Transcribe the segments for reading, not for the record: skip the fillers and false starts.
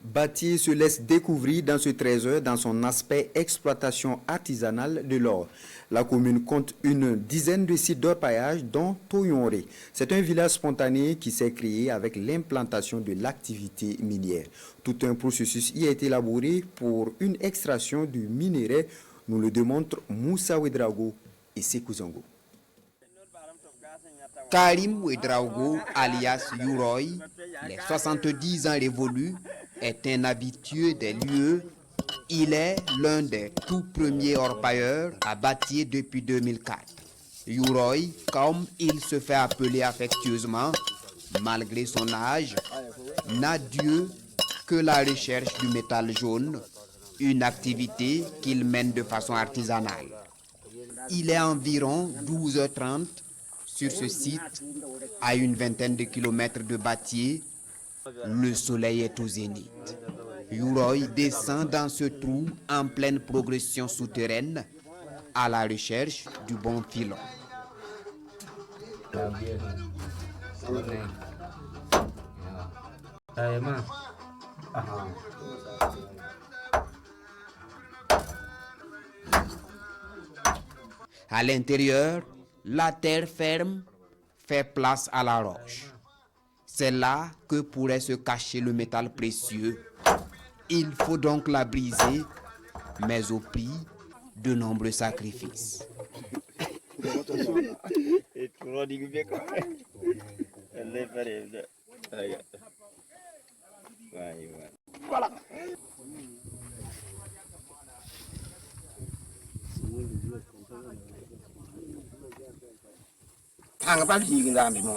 Batier se laisse découvrir dans ce trésor dans son aspect exploitation artisanale de l'or. La commune compte une dizaine de sites d'orpaillage dont Toyonré. C'est un village spontané qui s'est créé avec l'implantation de l'activité minière. Tout un processus y a été élaboré pour une extraction du minerai, nous le démontrent Moussa Ouedraogo et Sékou Zango. Karim Ouedraogo, alias Youroy, les 70 ans révolus, est un habitué des lieux. Il est l'un des tout premiers orpailleurs à Batier depuis 2004. Youroy, comme il se fait appeler affectueusement, malgré son âge, n'a Dieu que la recherche du métal jaune, une activité qu'il mène de façon artisanale. Il est environ 12h30 sur ce site, à une vingtaine de kilomètres de Batier. Le soleil est au zénith. Youroy descend dans ce trou en pleine progression souterraine à la recherche du bon filon. À l'intérieur, la terre ferme fait place à la roche. C'est là que pourrait se cacher le métal précieux. Il faut donc la briser, mais au prix de nombreux sacrifices. Voilà.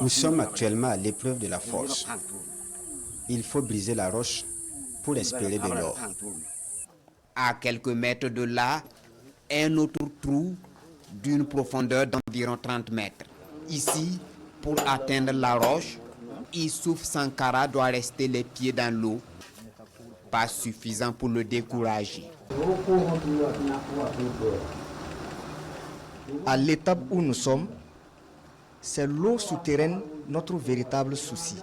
Nous sommes actuellement à l'épreuve de la force. Il faut briser la roche pour espérer de l'or. À quelques mètres de là, un autre trou d'une profondeur d'environ 30 mètres. Ici, pour atteindre la roche, Issouf Sankara doit rester les pieds dans l'eau. Pas suffisant pour le décourager. À l'étape où nous sommes, c'est l'eau souterraine notre véritable souci.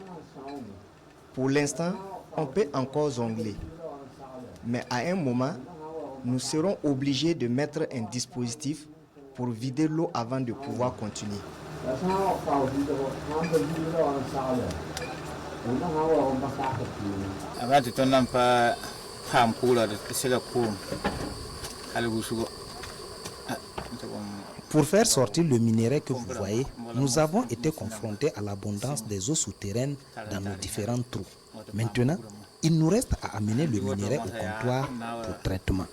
Pour l'instant, on peut encore jongler. Mais à un moment, nous serons obligés de mettre un dispositif pour vider l'eau avant de pouvoir continuer. Pour faire sortir le minerai que vous voyez, nous avons été confrontés à l'abondance des eaux souterraines dans nos différents trous. Maintenant, il nous reste à amener le minerai au comptoir pour traitement.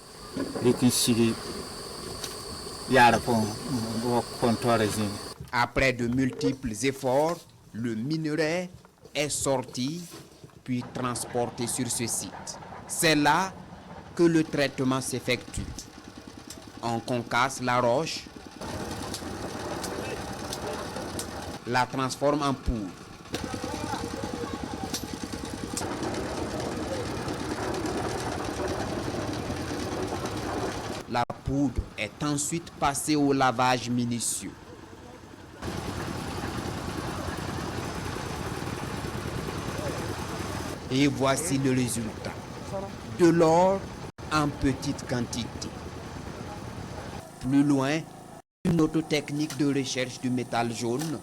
Après de multiples efforts, le minerai est sorti puis transporté sur ce site. C'est là que le traitement s'effectue. On concasse la roche, la transforme en poudre. La poudre est ensuite passée au lavage minutieux. Et voici le résultat. De l'or en petite quantité. Plus loin, une autre technique de recherche du métal jaune.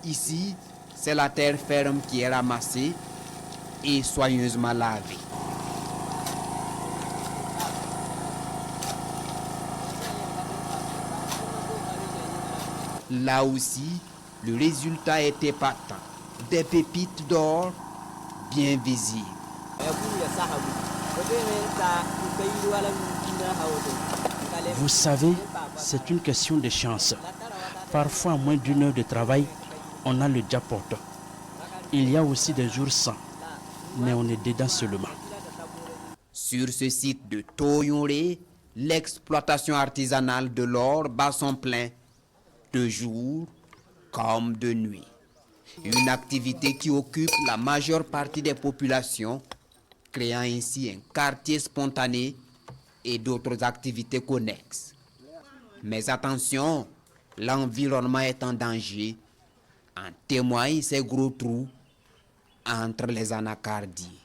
Ici, c'est la terre ferme qui est ramassée et soigneusement lavée. Là aussi, le résultat est épatant. Des pépites d'or bien visibles. Vous savez, c'est une question de chance. Parfois, en moins d'une heure de travail, on a le jackpot. Il y a aussi des jours sans, mais on est dedans seulement. Sur ce site de Toyonré, l'exploitation artisanale de l'or bat son plein, de jour comme de nuit. Une activité qui occupe la majeure partie des populations, créant ainsi un quartier spontané et d'autres activités connexes. Mais attention, l'environnement est en danger. En témoignent ces gros trous entre les anacardiers.